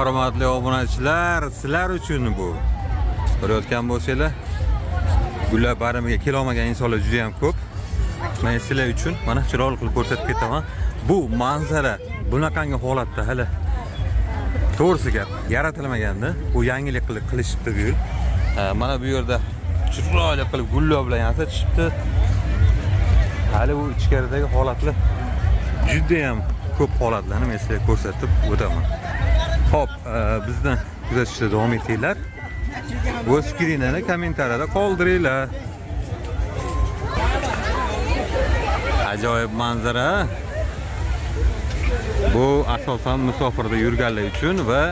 Hurmatli obunachilar, sizlar uchun bu. Ko'rayotgan bo'lsanglar, gullar barimiga kelolmagan insonlar juda ham ko'p. Men sizlar uchun mana chiroyli qilib ko'rsatib ketaman. Bu manzara bunaqangi holatda hali to'g'risi gap yaratilmaganda, bu yangilik qilib qilishibdi bu yil. Mana bu yerda chiroyli qilib gullar bilan yasatishibdi. Hali bu ichkaridagi holatlar juda ham ko'p holatlarni men sizlarga ko'rsatib o'taman. Xo'p, bizni kuzatishda davom etinglar. O'z fikringizni kommentariyada qoldiringlar. Ajoyib manzara. Bu asosan musofirda yurganlar uchun va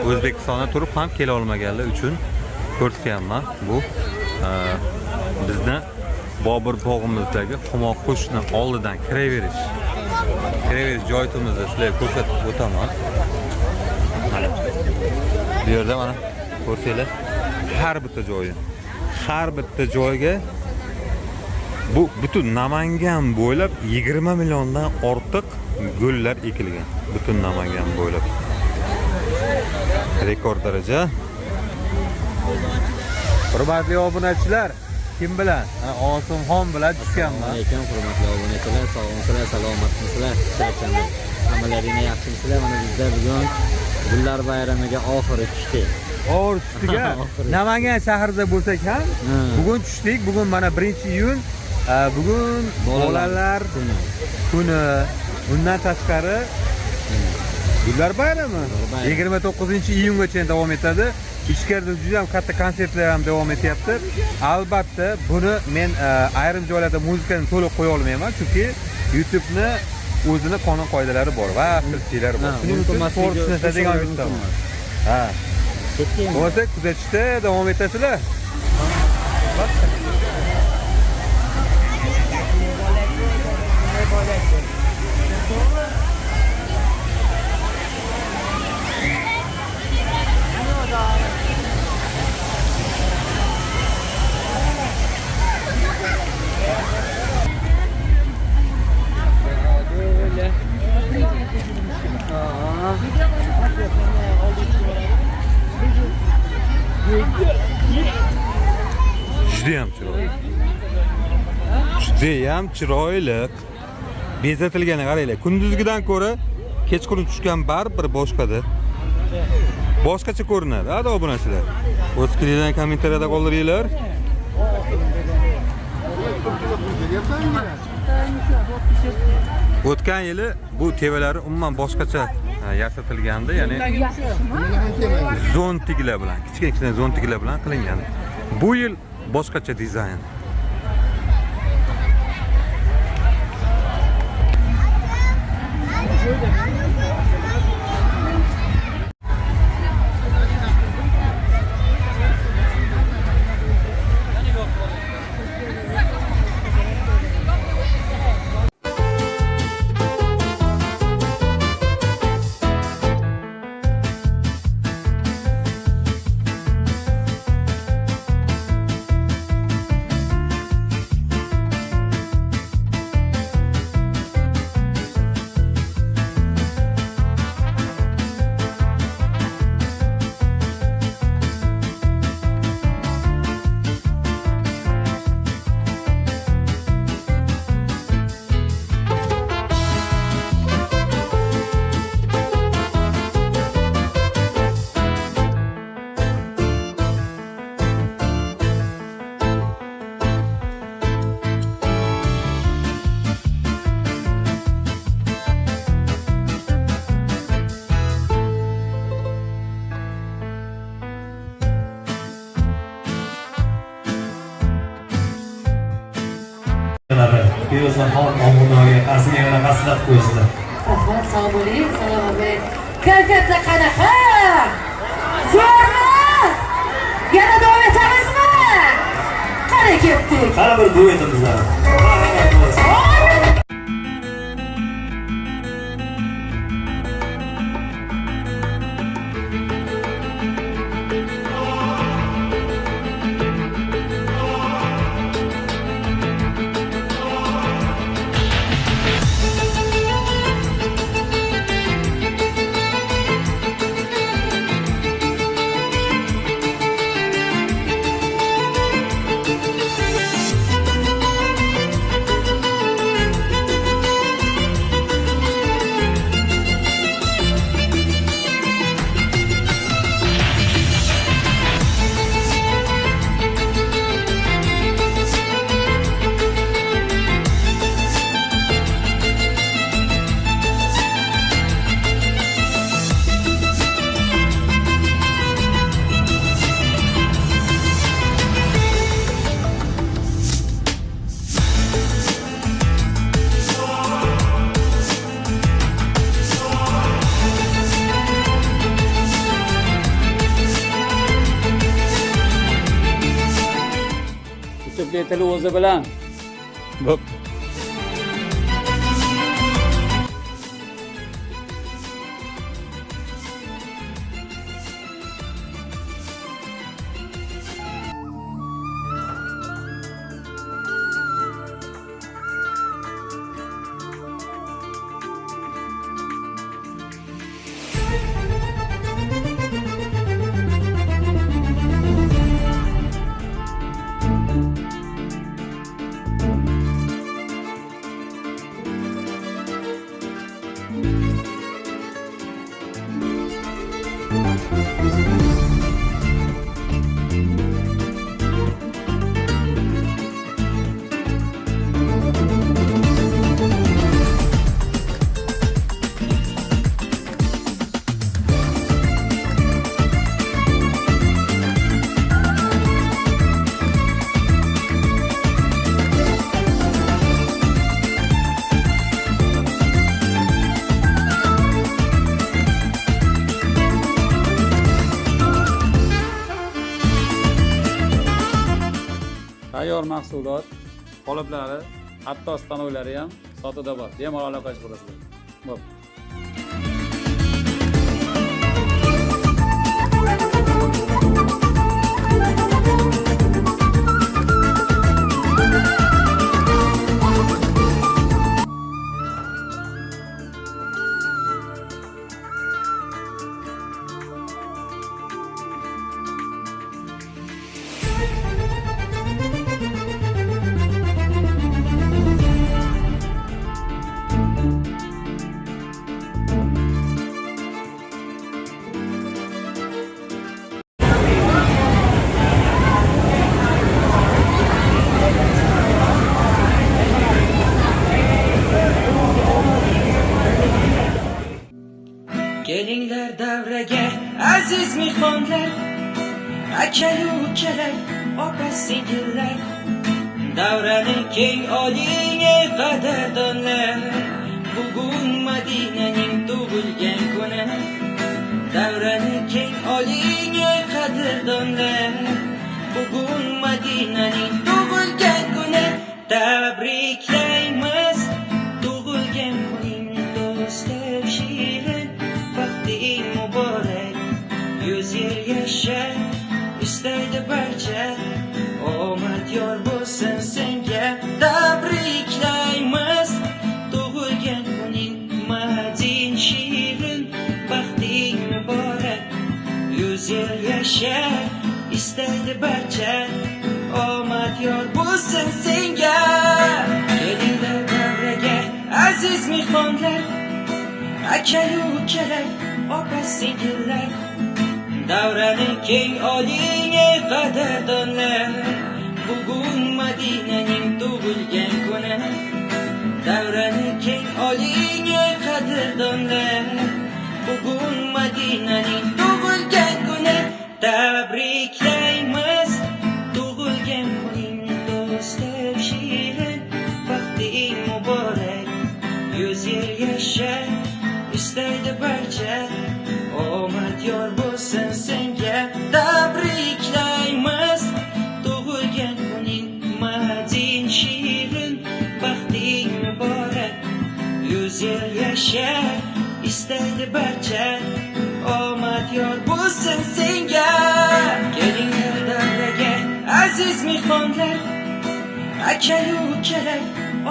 O'zbekistonda turib ham kela olmaganlar uchun ko'rsatganman. Bu bizni Bobur bog'imizdagi Humo qo'shni oldidan kiraverish joyimizni sizlarga ko'rsatib o'taman. Mana bu yerda mana ko'rsanglar, har bitta joyga bu butun Namangan bo'ylab 20 milliondan ortiq gullar ekilgan. Butun Namangan bo'ylab. Rekord daraja. Hurmatli obunachilar, kim bilan? Osimxon bilan tushganman. Lekin hurmatli obunachilar, sog'liksizlar, salomatmisizlar, charchamang. Hammalaringiz yaxshimisizlar? Mana bizda bugun gullar bayramiga oxiri tushdik. Tushdiga Namangan shahrida bo'lsak ham bugun tushdik. Bugun mana 1-iyun. Bugun bolalar kuni. Bundan tashqari gullar bayrami 29-iyungacha davom etadi. Ichkarida juda ham katta konsertlar ham davom etyapti. Albatta buni men ayrim joylarda muzikani to'liq qo'ya olmayman, chunki YouTube'ni o'zini qonun qoidalari bor va filtrlari bor. Shuning uchun to'g'ri tushunadigan yo'ldan. Bo'lsa kuzatishda davom etasizlar. Judayam chiroyli. Bezatilgani qaranglar. Kunduzgidan ko'ra kechqurun tushgan baribir boshqadir. Boshqacha ko'rinadi. Hadi obunachilar. O'z fikringizni kommentariyada qoldiringlar. O'tgan yili bu tevalari umuman boshqacha yasatilgandi, ya'ni zontiklar bilan, kichkina zontiklar bilan qilingan. Bu yil boshqacha dizayn. Yo'zanxon obunaga qarsiga yana maslahat qo'yasizlar. Rahmat, sog' bo'ling, salomat bo'ling. Kayfiyatlar qanaqa? Zo'rmi? Yana davom etamizmi? Qani ketdik. Qani bir duetimizlar. chet tili o'zi bilan. Bo'pti. Tayyor mahsulot, qoliplari, hatto stanovlari ham sotuvda bor. Bemalol aloqa qilib qo'yasizlar. Bo'pti. Kelinglar davraga aziz mehmonlar, akayu ukalar, opa singillar, davrani keng oling ey qadrdonlar. Bugun Madinaning tug'ilgan kuni, davrani keng oling ey qadrdonlar. Bugun Madinaning tug'ilgan kuni, tabriklaymiz tug'ilgan kuning do'stim shirin. Baxting muborak, 100 yil yasha, istaydi barcha, omad yor bo'lsin senga. Tabriklaymiz tug'ilgan kuning Madin shirin. Baxting muborak, 100 yil yasha, istaydi barcha, omad yor bo'lsin senga. Kelinglar davraga aziz mehmonlar, akayu ukalar, opa singillar, davrani keng oling ey qadrdonlar. Bugun Madinaning tug'ilgan kuni, davrani keng oling ey qadrdonlar. Bugun Madinaning tug'ilgan kuni, tabriklaymiz tug'ilgan kuning do'stim shirin. Baxting muborak, 100 yil yasha, istaydi barcha, omad yor bo'lsin senga. Tabriklaymiz tug'ilgan kuning Madin shirin. Baxting muborak, 100 yil yasha, istaydi barcha, omad yor bo'lsin senga. Kelinglar davraga aziz mehmonlar, akayu ukalar,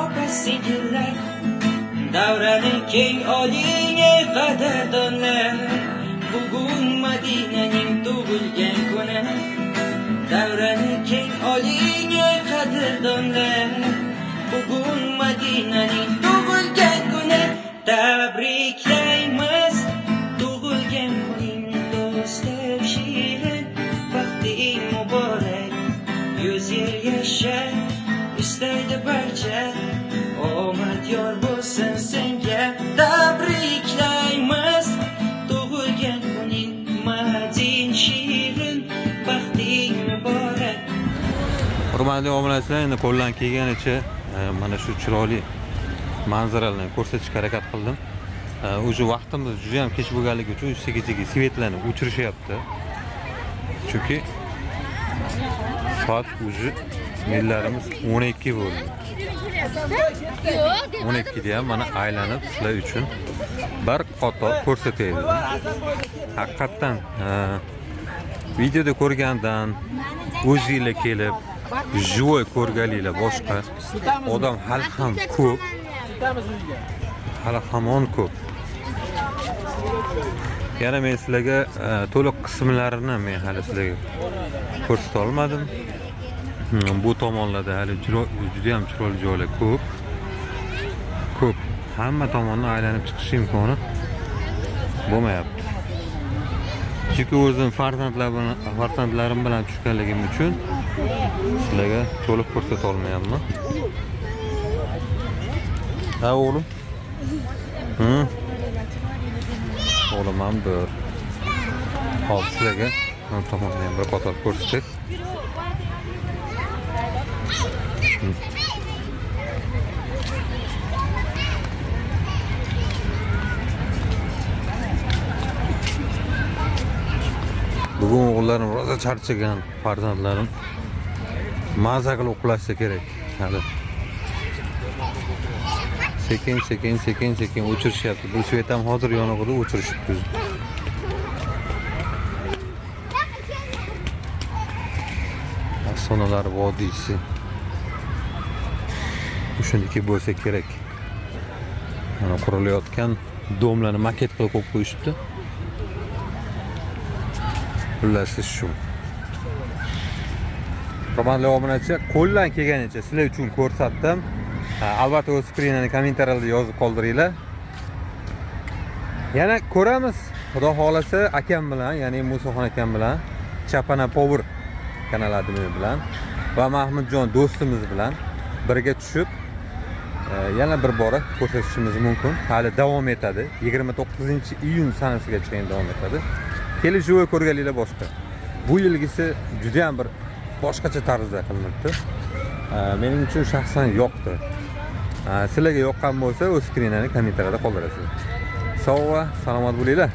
opa singillar, davrani keng oling ey qadrdonlar. Bugun Madinaning tug'ilgan kuni, davrani keng oling ey qadrdonlar. Bugun Madinaning tug'ilgan kuni, tabriklaymiz tug'ilgan kuning do'stim shirin. Baxting muborak, 100 yil yasha, istaydi barcha, omad yor bo'lsin senga. Tabriklaymiz tug'ilgan kuning Madin shirin. Baxting muborak. Hurmatli obunachilar, endi qo'ldan kelganicha mana shu chiroyli manzaralarni ko'rsatishga harakat qildim. O'sha vaqtimiz juda ham kech bo'lganligi uchun sekin-sekin svetlarni o'chirishyapti. Chunki soat уже Millarimiz 12 bo'ldi. 12 da ham mana aylanib sizlar uchun bir qator ko'rsataydi. Haqiqatan videoda ko'rgandan o'zingizlar kelib joy ko'rganinglar boshqa. Odam hali ham ko'p. Hali hamon ko'p. Yana men sizlarga to'liq qismlarini men hali sizlarga ko'rsata olmadim. Bu tomonlarda hali juda ham chiroyli joylar ko'p. Ko'p. Hamma tomonni aylanib chiqish imkoni bo'lmayapti. Chunki o'zim farzandlarim bilan tushganligim uchun sizlarga to'liq ko'rsata olmayapman. Ha o'g'lim. O'g'lim ham bir. Hop sizlarga tomondan bir qator ko'rsatib. Bugun o'g'illarim rosa charchagan farzandlarim. Maza qilib uxlashsa kerak. Hali. Sekin o'chirishyapti. Bu svet ham hozir yonig'ida o'chirishibdi. Afsonalar vodiysi. Shuniki bo'lsa kerak. Mana qurilayotgan domlarni maket qilib qo'yib qo'yishibdi. Xullas shu. Hurmatli obunachilar, qo'ldan kelganicha sizlar uchun ko'rsatdim. Albatta o'z fikringizni kommentariyada yozib qoldiringlar. Yana ko'ramiz. Xudo xolasa akam bilan, ya'ni Musoxon akam bilan, Chapana Power kanal admini bilan va Mahmudjon do'stimiz bilan birga tushib yana bir bora ko'rsatishimiz mumkin. Hali davom etadi. 29-iyun sanasigacha davom etadi. Kelishuv ko'rganinglar boshqa. Bu yilgisi juda ham bir boshqacha tarzda qilinibdi. Mening uchun shaxsan yoqdi. Sizlarga yoqqan bo'lsa, o'z fikringizni kommentariyada qoldirasiz. Sog' va salomat bo'linglar.